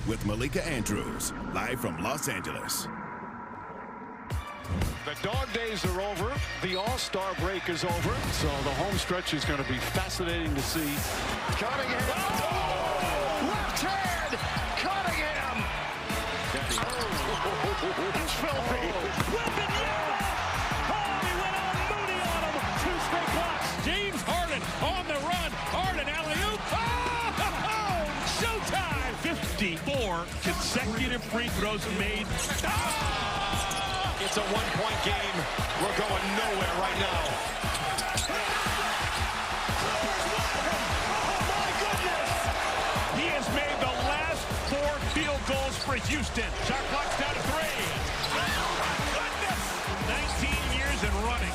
with Malika Andrews, live from Los Angeles. The dog days are over. The All-Star break is over. So the home stretch is going to be fascinating to see. Cunningham. Oh! Left hand. Cunningham. It's filthy. Oh, he went on Mooney on him. 2 straight blocks. James Harden on the run. Harden alley-oop. Oh! Showtime. 54 consecutive free throws made. It's a one-point game. We're going nowhere right now. Oh, my goodness! He has made the last 4 field goals for Houston. Shot clock's down to 3. Oh, my goodness! 19 years and running.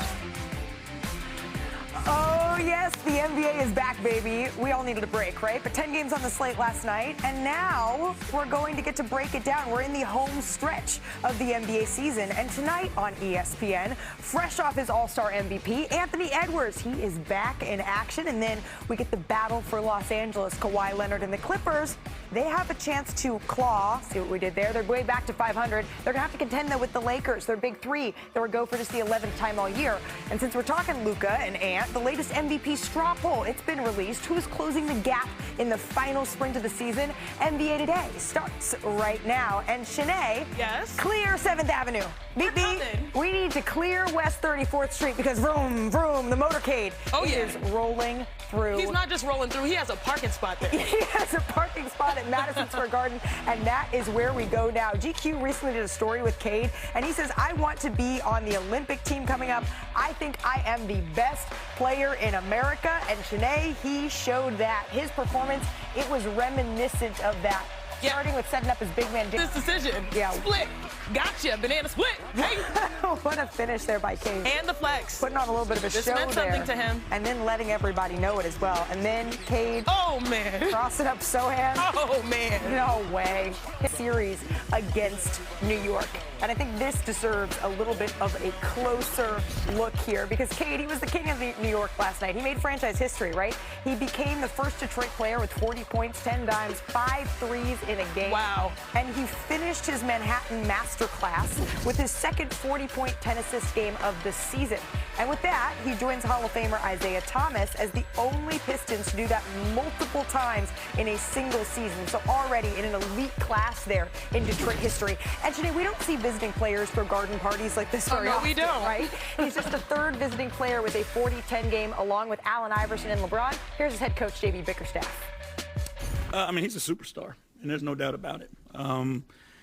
Oh, yes, the NBA is back, baby. We all needed a break, right? But 10 games on the slate last night, and now we're going to get to break it down. We're in the home stretch of the NBA season, and tonight on ESPN, fresh off his All-Star MVP, Anthony Edwards. He is back in action, and then we get the battle for Los Angeles. Kawhi Leonard and the Clippers, they have a chance to claw. See what we did there? They're way back to 500. They're going to have to contend, though, with the Lakers. Their big three. They were go for just the 11th time all year. And since we're talking Luka and Ant, the latest MVP straw poll, it's been released. Who's closing the gap in the final sprint of the season? NBA Today starts right now. And Shanae, yes, clear 7th Avenue. Beep, beep. We need to clear West 34th Street because vroom, vroom, the motorcade is rolling through. He's not just rolling through. He has a parking spot there. He has a parking spot at Madison Square Garden, and that is where we go now. GQ recently did a story with Cade, and he says, I want to be on the Olympic team coming up. I think I am the best player in America. And Shanae, he showed that. His performance, it was reminiscent of that. Yeah. Starting with setting up his big man. This decision. Yeah. Split. Gotcha. Banana split. Hey. What a finish there by Cade. And the flex. Putting on a little bit of a this show meant there. something to him. And then letting everybody know it as well. And then Cade. Oh, man. Crossing up Sohan. Oh, man. No way. His series against New York. And I think this deserves a little bit of a closer look here because Cade, he was the king of New York last night. He made franchise history, right? He became the first Detroit player with 40 points, 10 dimes, 5 threes in a game. Wow. And he finished his Manhattan masterclass with his second 40-point, 10-assist game of the season. And with that, he joins Hall of Famer Isaiah Thomas as the only Pistons to do that multiple times in a single season. So already in an elite class there in Detroit history. And today we don't see visiting players throw garden parties like this very often, we don't. Right? He's just the third visiting player with a 40-10 game along with Allen Iverson and LeBron. Here's his head coach, J.B. Bickerstaff. I mean, he's a superstar, and there's no doubt about it.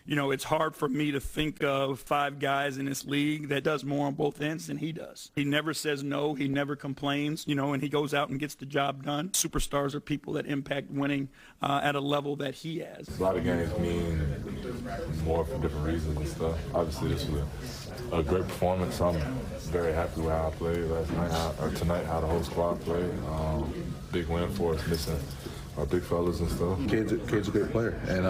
You know, it's hard for me to think of 5 guys in this league that does more on both ends than he does. He never says no. He never complains, you know, and he goes out and gets the job done. Superstars are people that impact winning at a level that he has. A lot of games mean more for different reasons and stuff. Obviously, this was a great performance. I'm very happy with how I played last night, or tonight, how the whole squad played. Big win for us, missing our big fellas and stuff. Cade's a great player, and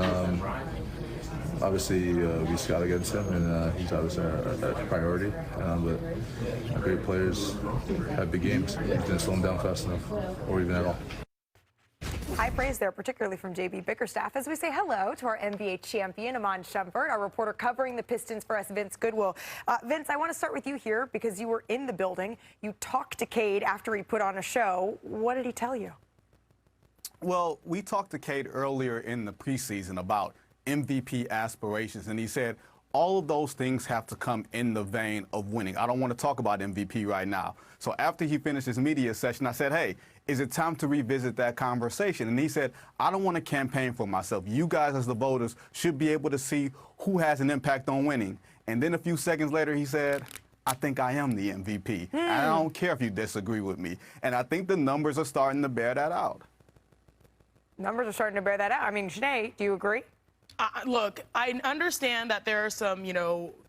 obviously we scout against him, and he's obviously our priority. But great players have big games. You didn't slow them down fast enough, or even at all. High praise there, particularly from J.B. Bickerstaff, as we say hello to our NBA champion, Iman Shumpert, our reporter covering the Pistons for us, Vince Goodwill. Vince, I want to start with you here because you were in the building. You talked to Cade after he put on a show. What did he tell you? Well, we talked to Cade earlier in the preseason about MVP aspirations, and he said all of those things have to come in the vein of winning. I don't want to talk about MVP right now. So after he finished his media session, I said, hey, is it time to revisit that conversation? And he said, I don't want to campaign for myself. You guys as the voters should be able to see who has an impact on winning. And then a few seconds later, he said, I think I am the MVP. And I don't care if you disagree with me. And I think the numbers are starting to bear that out. Numbers are starting to bear that out. I mean, Shanae, do you agree? Look, I understand that there are some,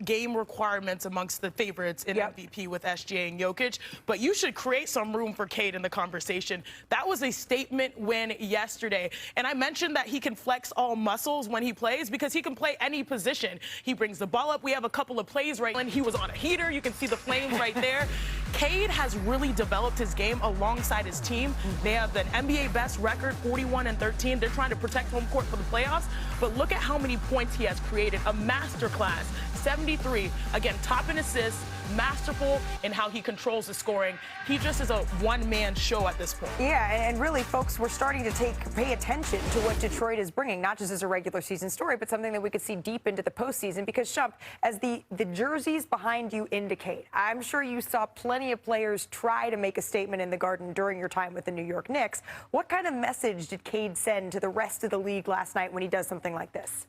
game requirements amongst the favorites in MVP with SGA and Jokic, but you should create some room for Cade in the conversation. That was a statement win yesterday. And I mentioned that he can flex all muscles when he plays because he can play any position. He brings the ball up. We have a couple of plays right when he was on a heater. You can see the flames right there. Cade has really developed his game alongside his team. They have an NBA best record, 41-13. They're trying to protect home court for the playoffs, but look at how many points he has created. A masterclass, 73. Again, top in assists, masterful in how he controls the scoring. He just is a one-man show at this point. Yeah, and really, folks, we're starting to pay attention to what Detroit is bringing, not just as a regular season story, but something that we could see deep into the postseason. Because, Shump, as the jerseys behind you indicate, I'm sure you saw plenty of players try to make a statement in the Garden during your time with the New York Knicks. What kind of message did Cade send to the rest of the league last night when he does something like this?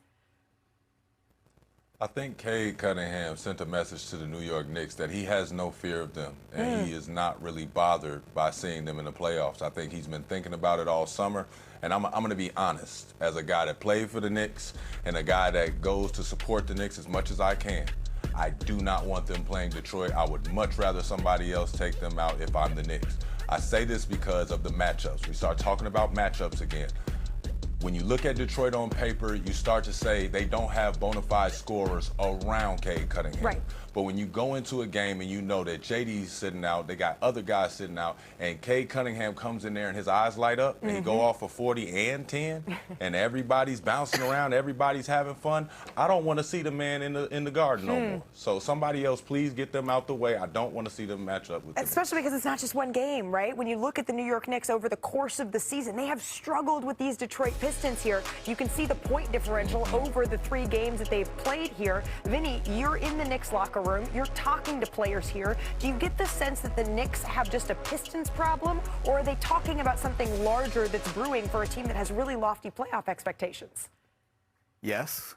I think Cade Cunningham sent a message to the New York Knicks that he has no fear of them, and he is not really bothered by seeing them in the playoffs. I think he's been thinking about it all summer, and I'm going to be honest, as a guy that played for the Knicks and a guy that goes to support the Knicks as much as I can, I do not want them playing Detroit. I would much rather somebody else take them out if I'm the Knicks. I say this because of the matchups. We start talking about matchups again. When you look at Detroit on paper, you start to say they don't have bona fide scorers around Cade Cunningham. Right. But when you go into a game and you know that JD's sitting out, they got other guys sitting out, and Cade Cunningham comes in there and his eyes light up, and he go off for 40 and 10, and everybody's bouncing around, everybody's having fun, I don't want to see the man in the Garden no more. So somebody else, please get them out the way. I don't want to see them match up with them. Especially because it's not just one game, right? When you look at the New York Knicks over the course of the season, they have struggled with these Detroit Pistons here. You can see the point differential over the 3 games that they've played here. Vinny, you're in the Knicks locker room. You're talking to players here. Do you get the sense that the Knicks have just a Pistons problem, or are they talking about something larger that's brewing for a team that has really lofty playoff expectations? Yes.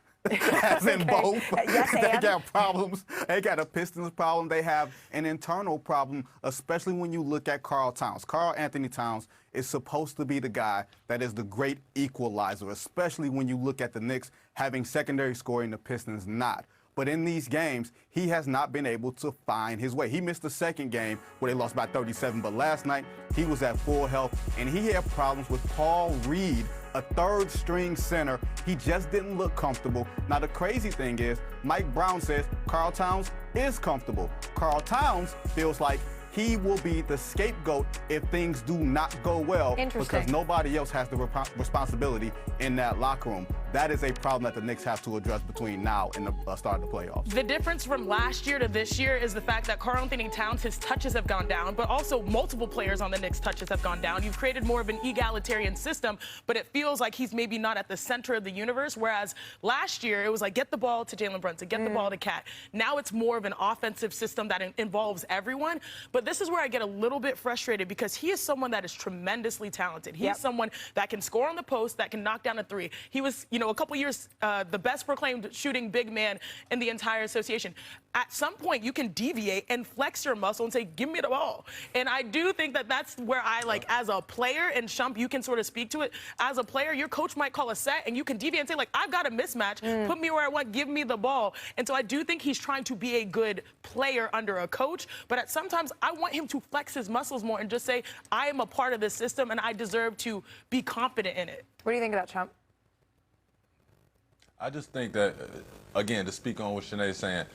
As in both. Yes, they got problems. They got a Pistons problem. They have an internal problem, especially when you look at Karl Towns. Karl Anthony Towns is supposed to be the guy that is the great equalizer, especially when you look at the Knicks having secondary scoring, the Pistons not. But in these games, he has not been able to find his way. He missed the second game where they lost by 37, but last night he was at full health, and he had problems with Paul Reed, a third-string center. He just didn't look comfortable. Now, the crazy thing is, Mike Brown says Karl Towns is comfortable. Karl Towns feels like he will be the scapegoat if things do not go well because nobody else has the responsibility in that locker room. That is a problem that the Knicks have to address between now and the start of the playoffs. The difference from last year to this year is the fact that Karl Anthony Towns, his touches have gone down, but also multiple players on the Knicks' touches have gone down. You've created more of an egalitarian system, but it feels like he's maybe not at the center of the universe, whereas last year it was like, get the ball to Jalen Brunson, get the ball to Cat. Now it's more of an offensive system that involves everyone, but this is where I get a little bit frustrated because he is someone that is tremendously talented. He's someone that can score on the post, that can knock down a 3. He was, a couple years the best proclaimed shooting big man in the entire association. At some point, you can deviate and flex your muscle and say, give me the ball. And I do think that that's where I, like, as a player, and Shump, you can sort of speak to it. As a player, your coach might call a set, and you can deviate and say, like, I've got a mismatch. Put me where I want. Give me the ball. And so I do think he's trying to be a good player under a coach. But at sometimes, I want him to flex his muscles more and just say, I am a part of this system, and I deserve to be confident in it. What do you think of that, Shump? I just think that, again, to speak on what Shanae's saying,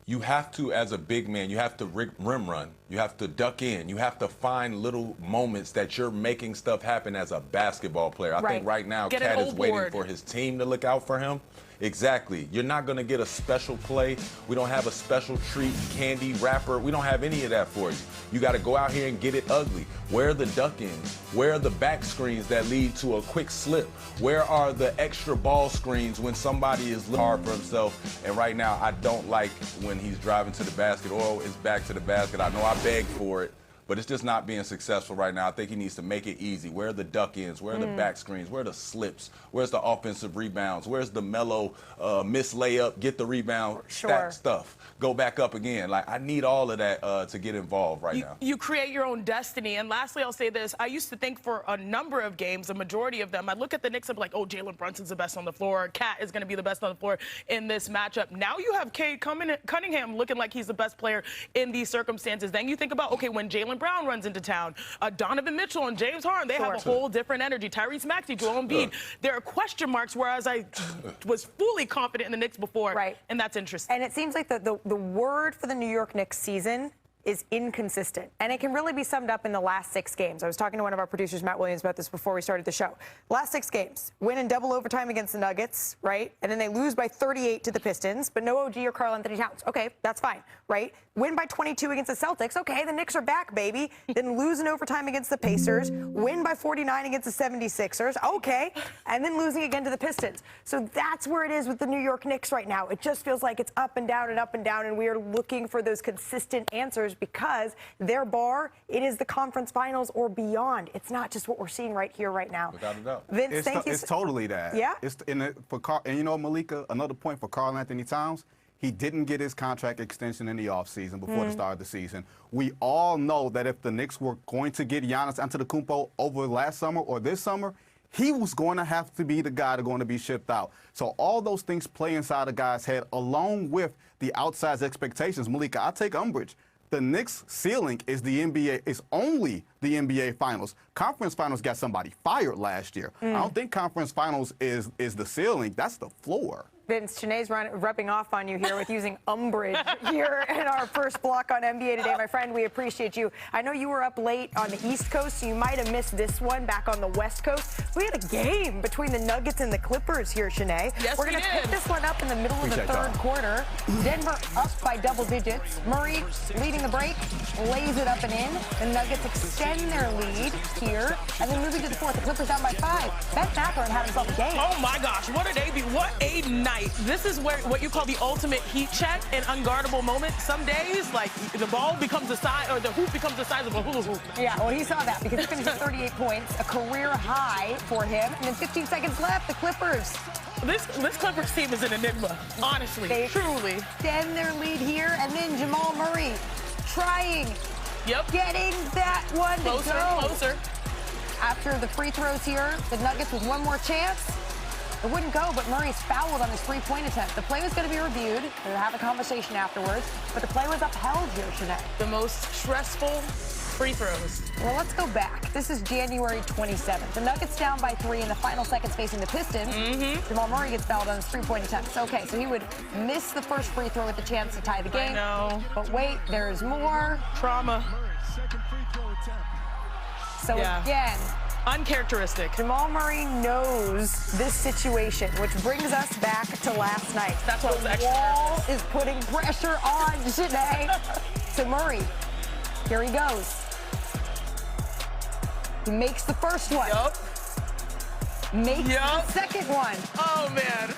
you have to, as a big man, you have to rim run. You have to duck in. You have to find little moments that you're making stuff happen as a basketball player. I think right now, Cat is waiting for his team to look out for him. Exactly. You're not going to get a special play. We don't have a special treat, candy, wrapper. We don't have any of that for you. You got to go out here and get it ugly. Where are the duck-ins? Where are the back screens that lead to a quick slip? Where are the extra ball screens when somebody is looking hard for himself? And right now, I don't like when he's driving to the basket or is back to the basket. I know I begged for it, but it's just not being successful right now. I think he needs to make it easy. Where are the duck-ins? Where are the back screens? Where are the slips? Where's the offensive rebounds? Where's the mellow miss layup, get the rebound, stack stuff, go back up again? Like, I need all of that to get involved right now. You create your own destiny. And lastly, I'll say this. I used to think for a number of games, a majority of them, I'd look at the Knicks and be like, oh, Jalen Brunson's the best on the floor. Cat is going to be the best on the floor in this matchup. Now you have Cade Cunningham looking like he's the best player in these circumstances. Then you think about, okay, when Jalen Brown runs into town, Donovan Mitchell and James Harden, they have a whole different energy. Tyrese Maxey, Joel Embiid. There are question marks, whereas I was fully confident in the Knicks before, and that's interesting. And it seems like the word for the New York Knicks season is inconsistent. And it can really be summed up in the last 6 games. I was talking to one of our producers, Matt Williams, about this before we started the show. Last 6 games, win in double overtime against the Nuggets, right? And then they lose by 38 to the Pistons, but no OG or Karl Anthony Towns. Okay, that's fine, right? Win by 22 against the Celtics. Okay, the Knicks are back, baby. Then lose in overtime against the Pacers. Win by 49 against the 76ers. Okay. And then losing again to the Pistons. So that's where it is with the New York Knicks right now. It just feels like it's up and down and up and down, and we are looking for those consistent answers because their bar, it is the conference finals or beyond. It's not just what we're seeing right here, right now. Without a doubt. Vince, thank you. It's totally that. Yeah. And you know, Malika, another point for Karl Anthony Towns. He didn't get his contract extension in the offseason before the start of the season. We all know that if the Knicks were going to get Giannis Antetokounmpo over last summer or this summer, he was going to have to be the guy that's going to be shipped out. So all those things play inside a guy's head, along with the outsized expectations. Malika, I take umbrage. The Knicks' ceiling is the NBA. Is only the NBA Finals. Conference Finals got somebody fired last year. I don't think Conference Finals is the ceiling. That's the floor. Vince, Sinead's rubbing off on you here with using umbrage here in our first block on NBA Today. My friend, we appreciate you. I know you were up late on the East Coast, so you might have missed this one back on the West Coast. We had a game between the Nuggets and the Clippers here, Sinead. Yes, We're going to pick this one up in the middle of the third quarter. Denver up by double digits. Murray leading the break, lays it up and in. The Nuggets extend their lead here, and then moving to the fourth. The Clippers down by 5. Ben Mathurin had himself a game. Oh my gosh, what a day! What a night! This is where what you call the ultimate heat check, an unguardable moment. Some days, like the ball becomes the size, or the hoop becomes the size of a hula hoop. Yeah, well, he saw that because he finished with 38 points, a career high for him. And then 15 seconds left, the Clippers. This Clippers team is an enigma, honestly, truly. Extend their lead here, and then Jamal Murray trying, getting that one to go. Closer. After the free throws here, the Nuggets with one more chance. It wouldn't go, but Murray's fouled on his 3-point attempt. The play was going to be reviewed. They'll have a conversation afterwards, but the play was upheld here, Sinead. The most stressful free throws. Well, let's go back. This is January 27th. The Nuggets down by 3 in the final seconds facing the Pistons. Jamal Murray gets fouled on his 3-point attempt. Okay, so he would miss the first free throw with the chance to tie the game. I know. But wait, there's more. Trauma. So again, uncharacteristic. Jamal Murray knows this situation, which brings us back to last night. That's what was extra. The wall is putting pressure on Sinead. So Murray, here he goes. He makes the first one. Makes the second one. Oh, man.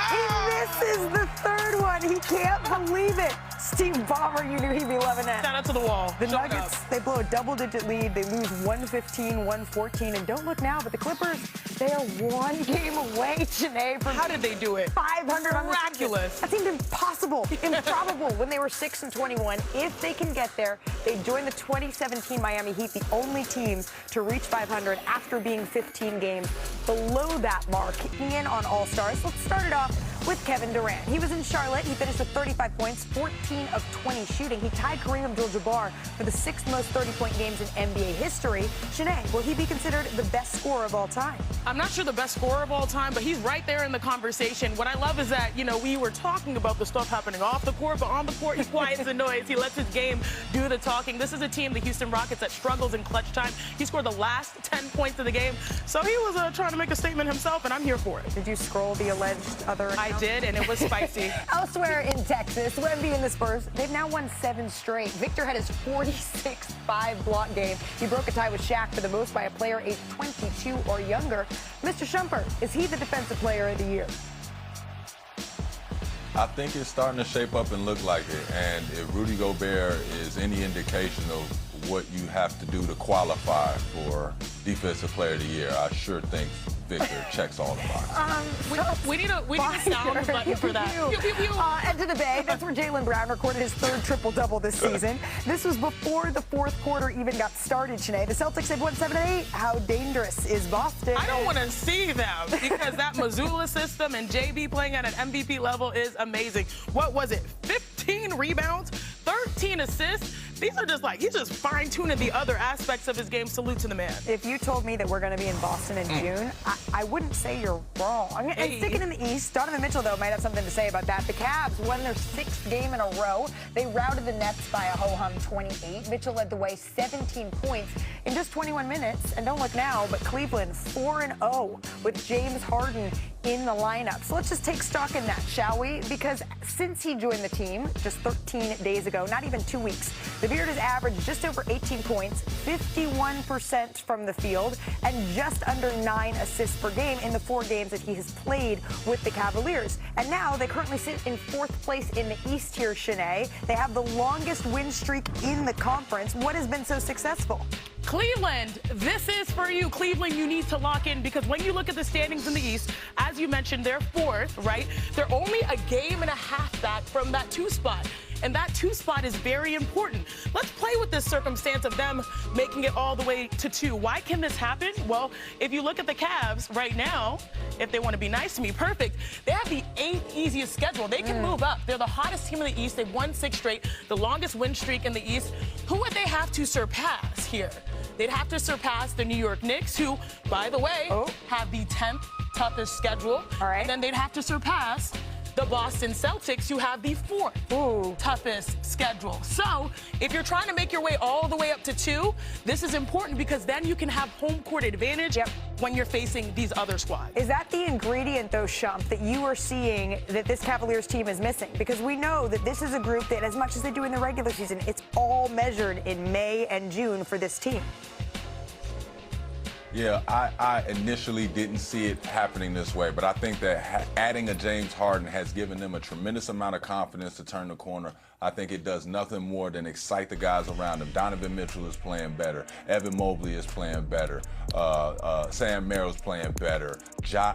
He misses the third one. He can't believe it. Steve Ballmer, you knew he'd be loving that. Shout out to the wall. The Nuggets, they blow a double-digit lead. They lose 115, 114. And don't look now, but the Clippers, they are one game away, Sinead, from how did they do it? 500 on the Miraculous. That seemed impossible, improbable when they were 6-21. If they can get there, they join the 2017 Miami Heat, the only team to reach 500 after being 15 games below that mark. In on All-Stars. Let's start it off with Kevin Durant. He was in Charlotte. He finished with 35 points, 14 of 20 shooting. He tied Kareem Abdul-Jabbar for the 6th most 30-point games in NBA history. Sinead, will he be considered the best scorer of all time? I'm not sure the best scorer of all time, but he's right there in the conversation. What I love is that, you know, we were talking about the stuff happening off the court, but on the court, he quiets the noise. He lets his game do the talking. This is a team, the Houston Rockets, that struggles in clutch time. He scored the last 10 points of the game. So he was trying to make a statement himself, and I'm here for it. Did you scroll the alleged other account? I did, and it was spicy. Elsewhere in Texas, Wemby and the Spurs, they've now won 7 straight. Victor had his 46-5 block game. He broke a tie with Shaq for the most by a player aged 22 or younger. Mr. Shumpert, is he the Defensive Player of the Year? I think it's starting to shape up and look like it. And if Rudy Gobert is any indication of what you have to do to qualify for Defensive Player of the Year, I sure think Victor checks all the boxes. We need a sound button for that. Pew, pew, pew. And to the Bay, that's where Jaylen Brown recorded his 3rd triple-double this season. This was before the 4th quarter even got started, Sinead. The Celtics have won 7-8. How dangerous is Boston? I don't want to see them because that Missoula system and JB playing at an MVP level is amazing. What was it? 15 rebounds, 13 assists. These are just like, he's just fine-tuning the other aspects of his game. Salute to the man. If you told me that we're going to be in Boston in June, I wouldn't say you're wrong. And sticking in the East, Donovan Mitchell, though, might have something to say about that. The Cavs won their 6th game in a row. They routed the Nets by a ho-hum 28. Mitchell led the way 17 points in just 21 minutes. And don't look now, but Cleveland 4-0 with James Harden in the lineup. So let's just take stock in that, shall we? Because since he joined the team just 13 days ago, not even 2 weeks, the Beard has averaged just over 18 points, 51% from the field, and just under 9 assists per game in the 4 games that he has played with the Cavaliers. And now they currently sit in 4th place in the East here, Shanae. They have the longest win streak in the conference. What has been so successful? Cleveland, this is for you. Cleveland, you need to lock in, because when you look at the standings in the East, as you mentioned, they're 4th, right? They're only a game and a half back from that 2 spot. And that 2 spot is very important. Let's play with this circumstance of them making it all the way to 2. Why can this happen? Well, if you look at the Cavs right now, if they want to be nice to me, perfect. They have the 8th easiest schedule. They can move up. They're the hottest team in the East. They've won 6 straight, the longest win streak in the East. Who would they have to surpass here? They'd have to surpass the New York Knicks, who, by the way, have the 10th toughest schedule. All right. And then they'd have to surpass the Boston Celtics, who have the 4th toughest schedule. So if you're trying to make your way all the way up to 2, this is important, because then you can have home court advantage when you're facing these other squads. Is that the ingredient, though, Shump, that you are seeing that this Cavaliers team is missing? Because we know that this is a group that, as much as they do in the regular season, it's all measured in May and June for this team. Yeah, I initially didn't see it happening this way, but I think that adding a James Harden has given them a tremendous amount of confidence to turn the corner. I think it does nothing more than excite the guys around him. Donovan Mitchell is playing better. Evan Mobley is playing better. Sam Merrill's playing better. Ja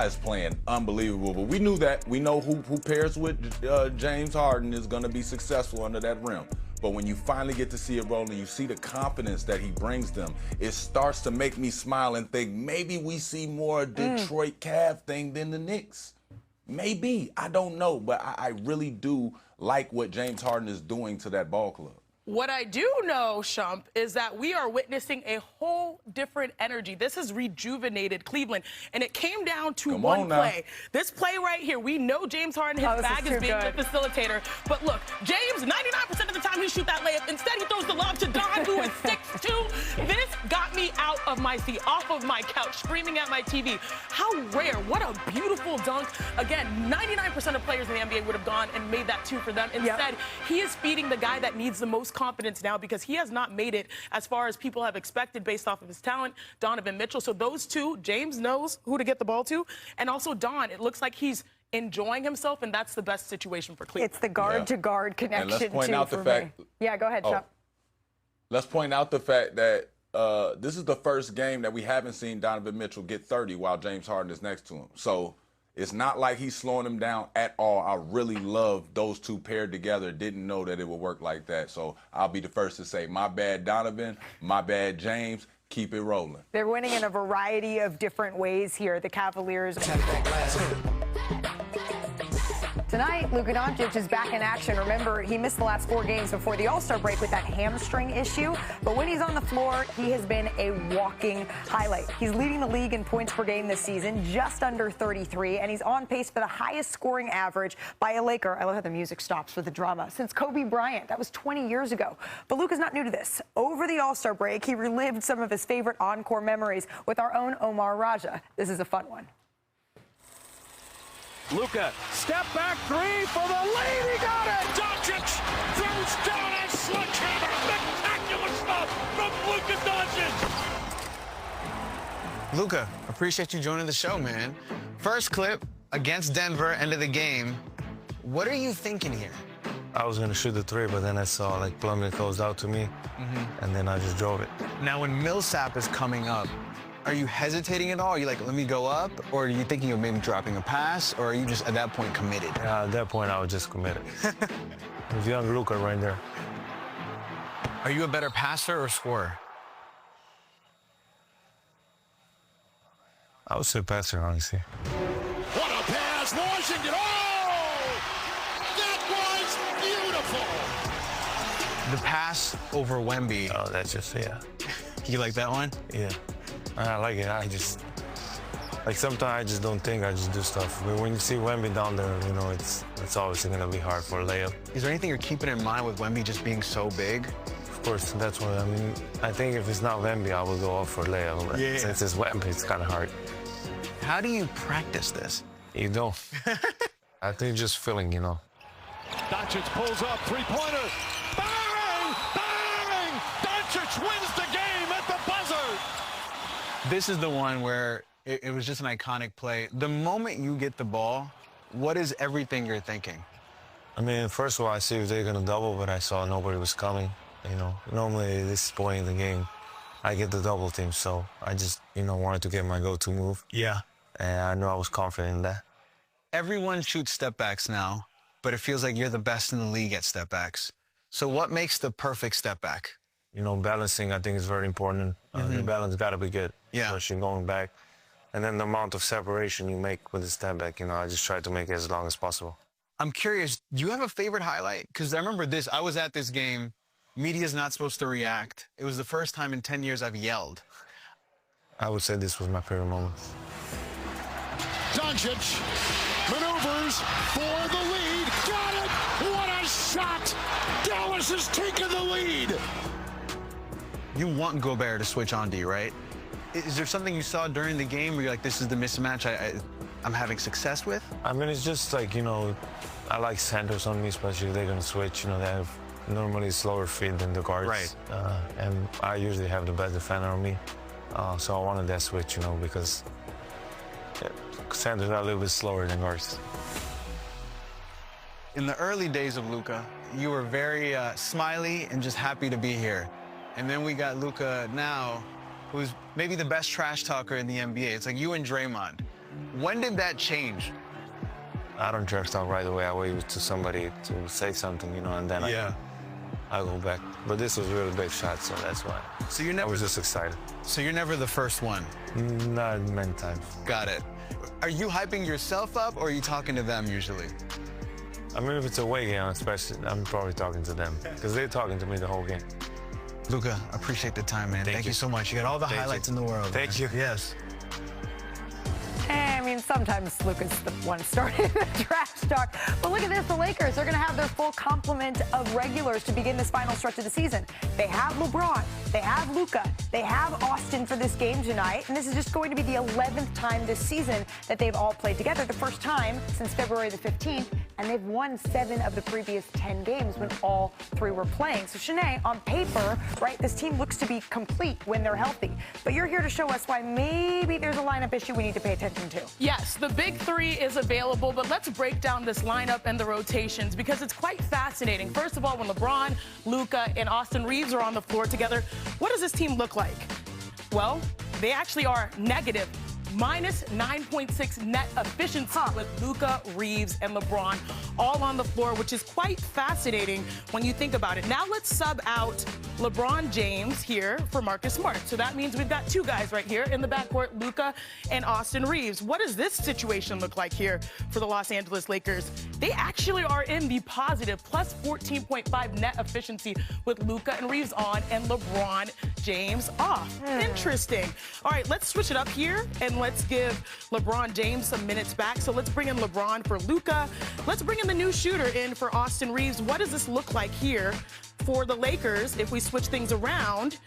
is playing unbelievable. But we knew that. We know who pairs with James Harden is going to be successful under that rim. But when you finally get to see it roll and you see the confidence that he brings them, it starts to make me smile and think maybe we see more Detroit Cav thing than the Knicks. Maybe. I don't know. But I really do like what James Harden is doing to that ball club. What I do know, Shump, is that we are witnessing a whole different energy. This has rejuvenated Cleveland, and it came down to one play. This play right here, we know James Harden, his bag is being the facilitator. But look, James, 99% of the time he shoots that layup. Instead, he throws the lob to Don, who is 6'2". This got me out of my seat, off of my couch, screaming at my TV. How rare. What a beautiful dunk. Again, 99% of players in the NBA would have gone and made that 2 for them. Instead, he is feeding the guy that needs the most confidence now, because he has not made it as far as people have expected based off of his talent, Donovan Mitchell. So those two, James knows who to get the ball to, and also Don, it looks like he's enjoying himself, and that's the best situation for Cleveland. It's the guard-to-guard connection, and let's point out the fact, Yeah, go ahead, Shump. Let's point out the fact that this is the first game that we haven't seen Donovan Mitchell get 30 while James Harden is next to him. So it's not like he's slowing him down at all. I really love those two paired together. Didn't know that it would work like that. So I'll be the first to say, my bad, Donovan. My bad, James. Keep it rolling. They're winning in a variety of different ways here, the Cavaliers. Tonight, Luka Doncic is back in action. Remember, he missed the last 4 games before the All-Star break with that hamstring issue. But when he's on the floor, he has been a walking highlight. He's leading the league in points per game this season, just under 33, and he's on pace for the highest scoring average by a Laker. I love how the music stops for the drama. Since Kobe Bryant, that was 20 years ago. But Luka's not new to this. Over the All-Star break, he relived some of his favorite encore memories with our own Omar Raja. This is a fun one. Luka, step back 3 for the lead. He got it. Doncic throws down a sledgehammer. Spectacular stuff from Luka Doncic. Luka, appreciate you joining the show, man. First clip against Denver, end of the game. What are you thinking here? I was going to shoot the 3, but then I saw like Plumlee closed out to me, and then I just drove it. Now, when Millsap is coming up, are you hesitating at all? Are you like, let me go up? Or are you thinking of maybe dropping a pass? Or are you just, at that point, committed? Yeah, at that point, I was just committed. It was young Luka right there. Are you a better passer or scorer? I would say passer, honestly. What a pass, Washington. Oh! That was beautiful. The pass over Wemby. Oh, that's just, yeah. You like that one? Yeah. I like it. I just, like, sometimes I just don't think, I just do stuff. But when you see Wemby down there, you know, it's obviously going to be hard for a layup. Is there anything you're keeping in mind with Wemby just being so big? Of course, that's what, I mean, I think if it's not Wemby, I will go off for a layup. But since it's Wemby, it's kind of hard. How do you practice this? You don't. I think just feeling, you know. Doncic pulls up, three-pointer. Bang! Bang! Doncic wins the game at the buzzer. This is the one where it was just an iconic play. The moment you get the ball, what is everything you're thinking? I mean, first of all, I see if they're going to double, but I saw nobody was coming. You know, normally this point in the game, I get the double team, so I just, you know, wanted to get my go-to move. Yeah. And I know I was confident in that. Everyone shoots step backs now, but it feels like you're the best in the league at step backs. So what makes the perfect step back? You know, balancing, I think, is very important. The balance got to be good, especially going back. And then the amount of separation you make with the step back, you know, I just try to make it as long as possible. I'm curious, do you have a favorite highlight? Because I remember this, I was at this game. Media's not supposed to react. It was the first time in 10 years I've yelled. I would say this was my favorite moment. Doncic maneuvers for the lead. Got it! What a shot! Dallas has taken the lead. You want Gobert to switch on D, right? Is there something you saw during the game where you're like, this is the mismatch I'm having success with? I mean, it's just like, you know, I like centers on me, especially if they're going to switch. You know, they have normally slower feet than the guards. Right. And I usually have the best defender on me. So I wanted that switch, you know, because centers are a little bit slower than guards. In the early days of Luka, you were very smiley and just happy to be here. And then we got Luka now, who's maybe the best trash talker in the NBA. It's like you and Draymond. When did that change? I don't trash talk right away. I wait to somebody to say something, you know, and then I go back. But this was a really big shot, so that's why. So you're never, I was just excited. So you're never the first one? Not many times. Got it. Are you hyping yourself up, or are you talking to them usually? I mean, if it's a away game, especially, I'm probably talking to them, because they're talking to me the whole game. Luka, appreciate the time, man. Thank you so much. You got all the highlights in the world. Thank you. Yes. I mean, sometimes Luka's the one starting the trash talk. But look at this, the Lakers are going to have their full complement of regulars to begin this final stretch of the season. They have LeBron, they have Luka, they have Austin for this game tonight, and this is just going to be the 11th time this season that they've all played together, the first time since February the 15th, and they've won 7 of the previous 10 games when all 3 were playing. So, Shanae, on paper, right, this team looks to be complete when they're healthy. But you're here to show us why maybe there's a lineup issue we need to pay attention to. Yes, the big 3 is available, but let's break down this lineup and the rotations because it's quite fascinating. First of all, when LeBron, Luka, and Austin Reeves are on the floor together, what does this team look like? Well, they actually are negative. Minus 9.6 net efficiency with Luka, Reeves, and LeBron all on the floor, which is quite fascinating when you think about it. Now let's sub out LeBron James here for Marcus Smart. So that means we've got 2 guys right here in the backcourt, Luka and Austin Reeves. What does this situation look like here for the Los Angeles Lakers? They actually are in the positive, plus 14.5 net efficiency with Luka and Reeves on and LeBron James off. Interesting. All right, let's switch it up here and let's give LeBron James some minutes back. So let's bring in LeBron for Luka. Let's bring in the new shooter in for Austin Reeves. What does this look like here for the Lakers if we switch things around?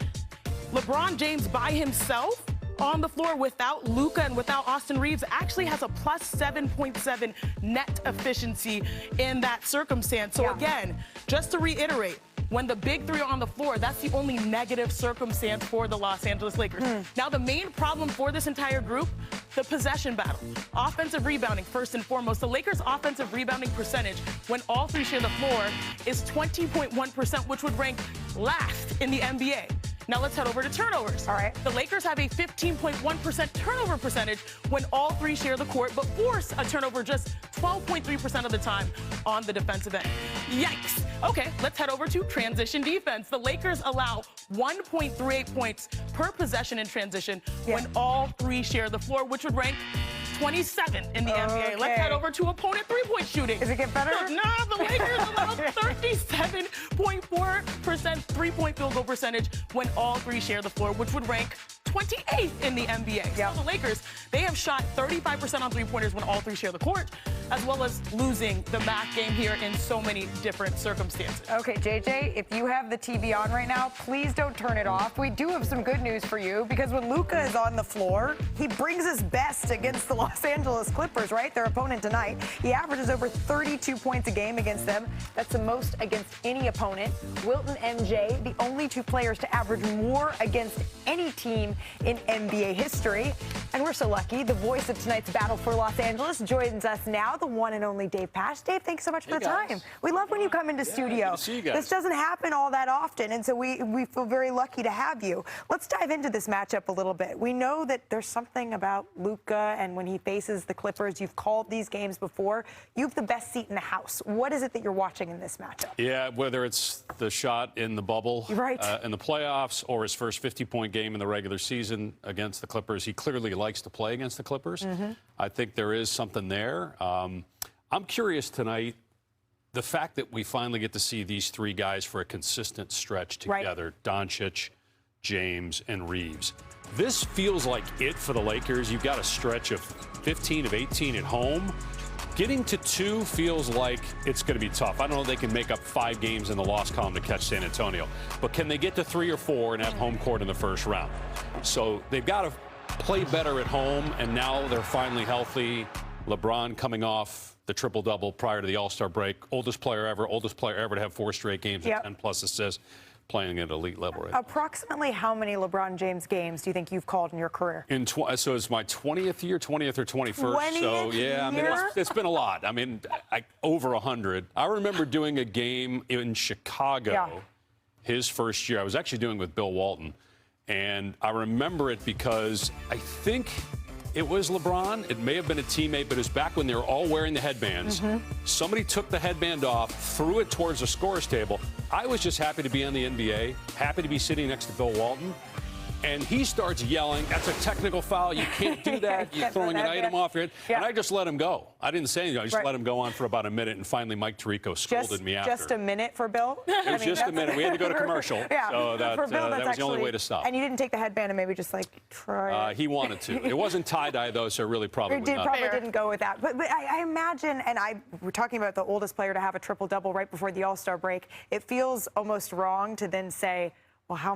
LeBron James by himself on the floor without Luka and without Austin Reeves actually has a plus 7.7 net efficiency in that circumstance. So again, just to reiterate, when the big 3 are on the floor, that's the only negative circumstance for the Los Angeles Lakers. Now, the main problem for this entire group, the possession battle. Offensive rebounding, first and foremost. The Lakers' offensive rebounding percentage, when all 3 share the floor, is 20.1%, which would rank last in the NBA. Now let's head over to turnovers. All right. The Lakers have a 15.1% turnover percentage when all 3 share the court, but force a turnover just 12.3% of the time on the defensive end. Yikes. Okay, let's head over to transition defense. The Lakers allow 1.38 points per possession in transition when all 3 share the floor, which would rank 27 in the NBA. Let's head over number 2 opponent three-point shooting. Does it get better? Nah, the Lakers allowed 37.4% three-point field goal percentage when all three share the floor, which would rank 28th in the NBA. Yep. So the Lakers, they have shot 35% on three-pointers when all three share the court, as well as losing the MAC game here in so many different circumstances. Okay, JJ, if you have the TV on right now, please don't turn it off. We do have some good news for you, because when Luka is on the floor, he brings his best against the Los Angeles Clippers, right? Their opponent tonight. He averages over 32 points a game against them. That's the most against any opponent. Wilt and MJ, the only two players to average more against any team in NBA history. And we're so lucky. The voice of tonight's battle for Los Angeles joins us now, the one and only Dave Pasch. Dave, thanks so much for the time. We love when you come into studio. Good to see you guys. This doesn't happen all that often, and so we feel very lucky to have you. Let's dive into this matchup a little bit. We know that there's something about Luka, and when he faces the Clippers, you've called these games before. You have the best seat in the house. What is it that you're watching in this matchup? Yeah, whether it's the shot in the bubble in the playoffs or his first 50-point game in the regular season against the Clippers, he clearly likes to play against the Clippers. I think there is something there. I'm curious tonight, the fact that we finally get to see these three guys for a consistent stretch together, Doncic, James, and Reeves. This feels like it for the Lakers. You've got a stretch of 15 of 18 at home. Getting to 2 feels like it's going to be tough. I don't know if they can make up 5 games in the loss column to catch San Antonio, but can they get to 3 or 4 and have home court in the first round? So they've got to play better at home, and now they're finally healthy. LeBron coming off the triple-double prior to the All-Star break. Oldest player ever to have 4 straight games and 10-plus assists, playing at elite level right now. Approximately how many LeBron James games do you think you've called in your career? So it's my 20th year, 20th or 21st. So, yeah, I mean, it's been a lot. I mean, over 100. I remember doing a game in Chicago his first year. I was actually doing it with Bill Walton. And I remember it because I think it was LeBron. It may have been a teammate, but it was back when they were all wearing the headbands. Somebody took the headband off, threw it towards the scorer's table. I was just happy to be on the NBA, happy to be sitting next to Bill Walton. And he starts yelling, that's a technical foul. You can't do that. You're throwing an item off your head. And I just let him go. I didn't say anything. I just let him go on for about a minute. And finally, Mike Tirico scolded me after. Just a minute for Bill? It was just a minute. We had to go to commercial. So that was the only way to stop. And you didn't take the headband and maybe just like try. He wanted to. It wasn't tie-dye, though, so it really probably didn't go with that. But I imagine, and we're talking about the oldest player to have a triple-double right before the All-Star break. It feels almost wrong to then say, well, how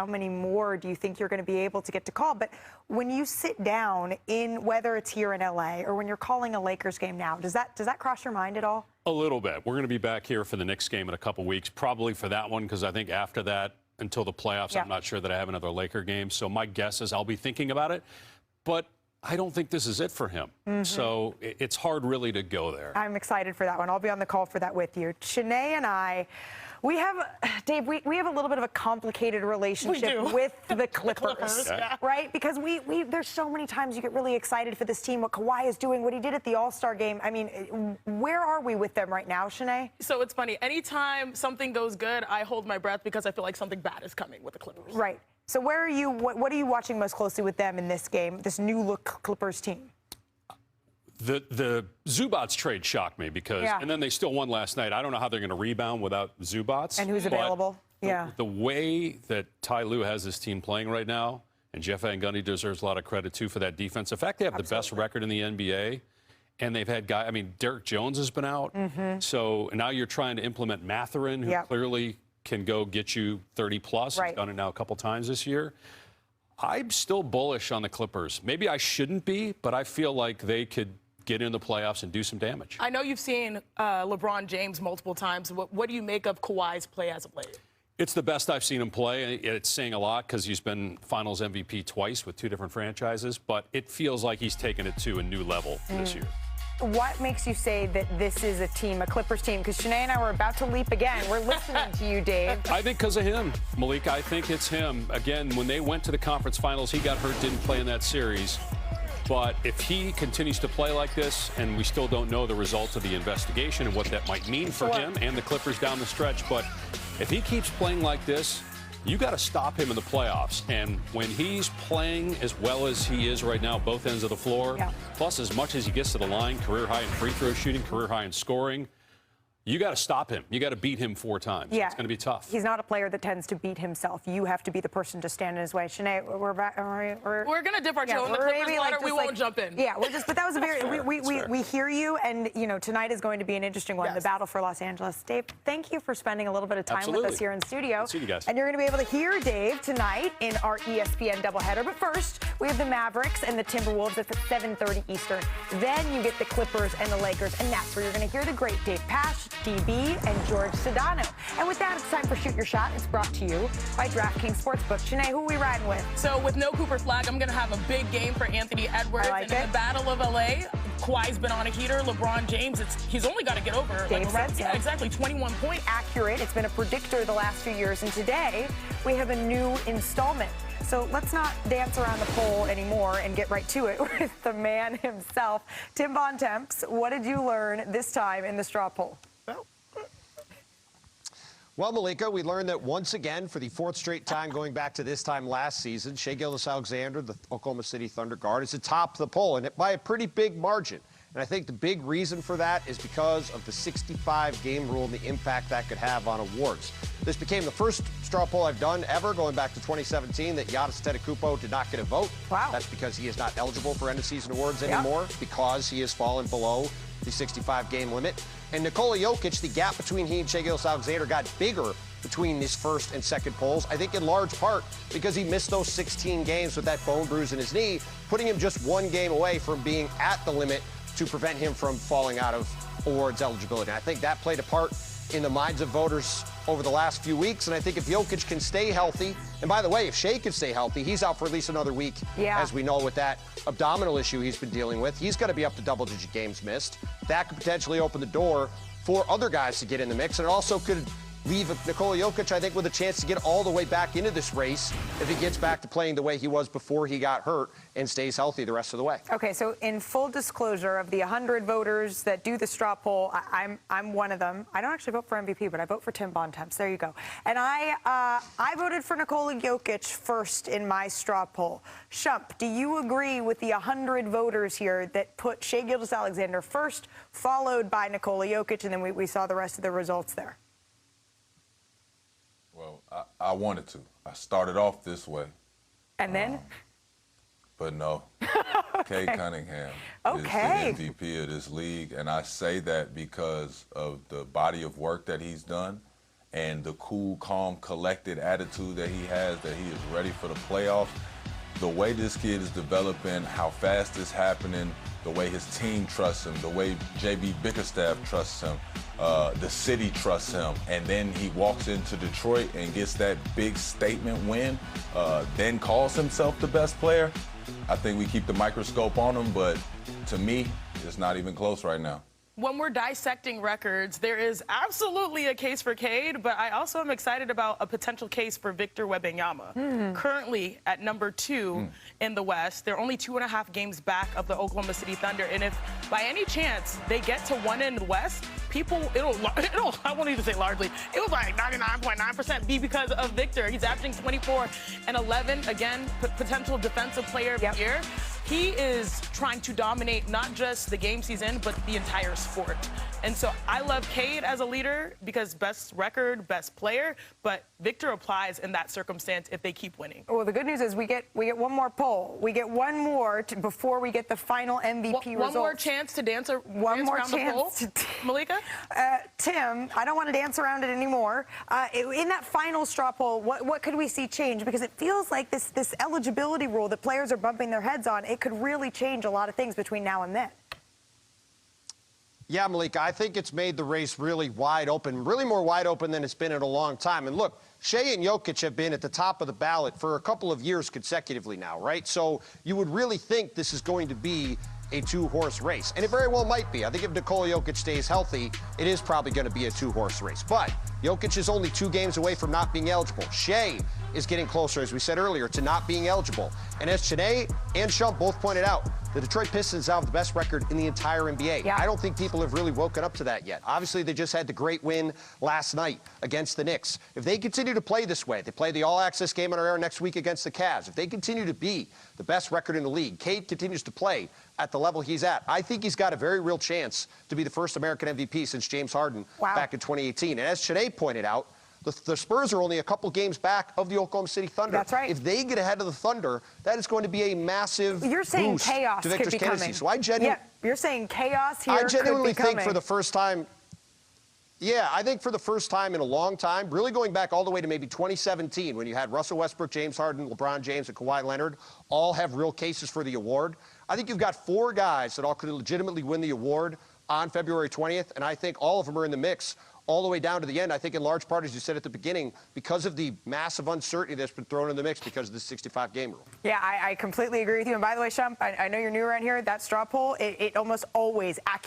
many more do you think you're going to be able to get to call? But when you sit down in, whether it's here in LA or when you're calling a Lakers game now, does that cross your mind at all? A little bit. We're going to be back here for the Knicks game in a couple weeks, probably for that one, because I think after that, until the playoffs, I'm not sure that I have another Laker game. So my guess is I'll be thinking about it. But I don't think this is it for him. So it's hard really to go there. I'm excited for that one. I'll be on the call for that with you. Shanae and I, Dave, we have a little bit of a complicated relationship with the Clippers, right? Because there's so many times you get really excited for this team, what Kawhi is doing, what he did at the All-Star game. I mean, where are we with them right now, Shanae? So it's funny. Anytime something goes good, I hold my breath because I feel like something bad is coming with the Clippers. Right. So where are you? What are you watching most closely with them in this game, this new-look Clippers team? The Zubats trade shocked me because, and then they still won last night. I don't know how they're going to rebound without Zubats. And who's available? The way that Ty Lue has this team playing right now, and Jeff Van Gundy deserves a lot of credit, too, for that defense. The fact they have the best record in the NBA, and they've had guys, I mean, Derek Jones has been out. So now you're trying to implement Mathurin, who clearly can go get you 30-plus. He's done it now a couple times this year. I'm still bullish on the Clippers. Maybe I shouldn't be, but I feel like they could get into the playoffs and do some damage. I know you've seen LeBron James multiple times. What do you make of Kawhi's play as of late? It's the best I've seen him play. It's saying a lot because he's been Finals MVP twice with 2 different franchises, but it feels like he's taken it to a new level this year. What makes you say that this is a team, a Clippers team? Because Shanae and I were about to leap again. We're listening to you, Dave. I think because of him, Malik. I think it's him. Again, when they went to the conference finals, he got hurt, didn't play in that series. But if he continues to play like this, and we still don't know the results of the investigation and what that might mean for him and the Clippers down the stretch, but if he keeps playing like this, You got to stop him in the playoffs. And when he's playing as well as he is right now, both ends of the floor, plus as much as he gets to the line, career high in free throw shooting, career high in scoring, you got to stop him. You got to beat him 4 times. Yeah. It's going to be tough. He's not a player that tends to beat himself. You have to be the person to stand in his way. Shanae, we're back. We're going to dip our toe in the Clippers water. We won't jump in. Yeah, but that was a very, we hear you, and, you know, tonight is going to be an interesting one, the battle for Los Angeles. Dave, thank you for spending a little bit of time with us here in studio. See you guys. And you're going to be able to hear Dave tonight in our ESPN doubleheader. But first, we have the Mavericks and the Timberwolves. That's at 7:30 Eastern. Then you get the Clippers and the Lakers, and that's where you're going to hear the great Dave Pasch, DB, and George Sedano. And with that, it's time for Shoot Your Shot. It's brought to you by DraftKings Sportsbook. Shanae, who are we riding with? So with no Cooper Flag, I'm going to have a big game for Anthony Edwards. I like in the Battle of LA, Kawhi's been on a heater. LeBron James, he's only got to get over Dave said so. exactly 21 points. Accurate. It's been a predictor the last few years, and today we have a new installment. So let's not dance around the poll anymore and get right to it with the man himself. Tim Bontemps, what did you learn this time in the straw poll? Well, Malika, we learned that once again, for the 4th straight time going back to this time last season, Shai Gilgeous-Alexander, the Oklahoma City Thunder guard, is atop the poll, and by a pretty big margin. And I think the big reason for that is because of the 65-game rule and the impact that could have on awards. This became the first straw poll I've done ever, going back to 2017, that Giannis Antetokounmpo did not get a vote. Wow. That's because he is not eligible for end-of-season awards anymore, because he has fallen below the 65-game limit. And Nikola Jokic, the gap between he and Shai Gilgeous-Alexander got bigger between his first and second polls, I think in large part because he missed those 16 games with that bone bruise in his knee, putting him just 1 game away from being at the limit to prevent him from falling out of awards eligibility. And I think that played a part in the minds of voters over the last few weeks. And I think if Jokic can stay healthy, and by the way, if Shai can stay healthy, he's out for at least another week, as we know, with that abdominal issue he's been dealing with. He's going to be up to double-digit games missed. That could potentially open the door for other guys to get in the mix. And it also could leave Nikola Jokic, I think, with a chance to get all the way back into this race if he gets back to playing the way he was before he got hurt and stays healthy the rest of the way. Okay, so in full disclosure, of the 100 voters that do the straw poll, I'm one of them. I don't actually vote for MVP, but I vote for Tim Bontemps. There you go. And I voted for Nikola Jokic first in my straw poll. Shump, do you agree with the 100 voters here that put Shai Gilgeous-Alexander first, followed by Nikola Jokic, and then we saw the rest of the results there? Well, I wanted to. I started off this way. And then? But no. Okay. Cade Cunningham is the MVP of this league. And I say that because of the body of work that he's done and the cool, calm, collected attitude that he has, that he is ready for the playoffs. The way this kid is developing, how fast it's happening, the way his team trusts him, the way J.B. Bickerstaff trusts him, the city trusts him, and then he walks into Detroit and gets that big statement win, then calls himself the best player. I think we keep the microscope on him, but to me, it's not even close right now. When we're dissecting records, there is absolutely a case for Cade, but I also am excited about a potential case for Victor Wembanyama. Currently at number 2 in the West. They're only 2.5 games back of the Oklahoma City Thunder. And if by any chance they get to 1 in the West, it'll I won't even say largely, it was like 99.9% be because of Victor. He's averaging 24 and 11. Again, potential defensive player of the year. He is trying to dominate not just the game season, but the entire sport. And so I love Cade as a leader because best record, best player, but Victor applies in that circumstance if they keep winning. Well, the good news is we get one more poll. We get one more before we get the final MVP results. One more chance to dance around the poll, Malika? Tim, I don't want to dance around it anymore. In that final straw poll, what could we see change? Because it feels like this eligibility rule that players are bumping their heads on, it could really change a lot of things between now and then. Yeah, Malika, I think it's made the race really wide open, really more wide open than it's been in a long time. And look, Shai and Jokic have been at the top of the ballot for a couple of years consecutively now, right? So you would really think this is going to be a 2-horse race. And it very well might be. I think if Nikola Jokic stays healthy, it is probably going to be a 2-horse race. But Jokic is only 2 games away from not being eligible. Shea is getting closer, as we said earlier, to not being eligible. And as Chiney and Shump both pointed out, the Detroit Pistons have the best record in the entire NBA. Yeah. I don't think people have really woken up to that yet. Obviously, they just had the great win last night against the Knicks. If they continue to play this way, they play the All-Access game on our air next week against the Cavs. If they continue to be the best record in the league, Cade continues to play at the level he's at, I think he's got a very real chance to be the first American MVP since James Harden back in 2018. And as Chiney pointed out, the Spurs are only a couple games back of the Oklahoma City Thunder. That's right. If they get ahead of the Thunder, that is going to be a massive You're saying boost chaos to could Victor's be candidacy. coming. So I genuinely, you're saying chaos here I genuinely could be think coming. for the first time, I think for the first time in a long time, really going back all the way to maybe 2017, when you had Russell Westbrook, James Harden, LeBron James, and Kawhi Leonard all have real cases for the award. I think you've got 4 guys that all could legitimately win the award on February 20th, and I think all of them are in the mix all the way down to the end. I think in large part, as you said at the beginning, because of the massive uncertainty that's been thrown in the mix because of the 65-game rule. Yeah, I completely agree with you. And by the way, Shump, I know you're new around here. That straw poll, it almost always accurately